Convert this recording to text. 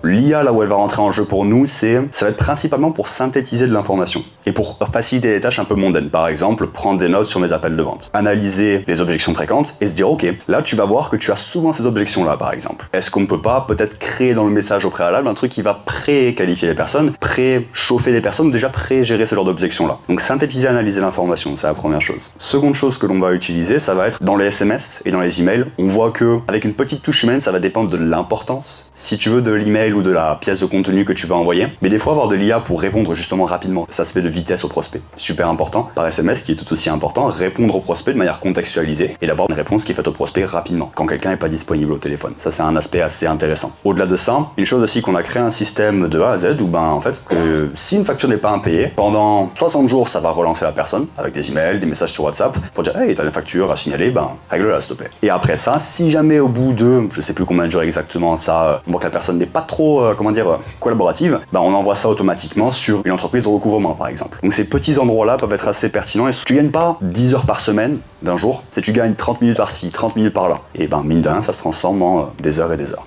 L'IA, là où elle va rentrer en jeu pour nous, ça va être principalement pour synthétiser de l'information et pour faciliter les tâches un peu mondaines. Par exemple, prendre des notes sur mes appels de vente, analyser les objections fréquentes et se dire ok, là tu vas voir que tu as souvent ces objections-là par exemple. Est-ce qu'on ne peut pas peut-être créer dans le message au préalable un truc qui va pré-qualifier les personnes, pré-chauffer les personnes, déjà pré-gérer ce genre d'objections-là. Donc synthétiser, analyser l'information, c'est la première chose. Seconde chose que l'on va utiliser, ça va être dans les SMS et dans les emails. On voit que avec une petite touche humaine, ça va dépendre de l'importance, si tu veux, de l'email ou de la pièce de contenu que tu vas envoyer. Mais des fois, avoir de l'IA pour répondre justement rapidement, ça se fait de vitesse au prospect. Super important. Par SMS, qui est tout aussi important, répondre au prospect de manière contextualisée et d'avoir une réponse qui est faite au prospect rapidement, quand quelqu'un n'est pas disponible au téléphone. Ça, c'est un aspect assez intéressant. Au-delà de ça, une chose aussi qu'on a créé un système de A à Z où, en fait, si une facture n'est pas impayée, pendant 60 jours, ça va relancer la personne avec des emails, des messages sur WhatsApp pour dire hey, t'as une facture à signaler, règle-la s'il te plaît. Et après ça, si jamais au bout de, je sais plus combien de jours exactement ça, on voit que la personne n'est pas trop, collaborative, on envoie ça automatiquement sur une entreprise de recouvrement par exemple. Donc ces petits endroits-là peuvent être assez pertinents et tu gagnes pas 10 heures par semaine d'un jour, c'est tu gagnes 30 minutes par-ci, 30 minutes par-là. Et mine de rien, ça se transforme en des heures et des heures.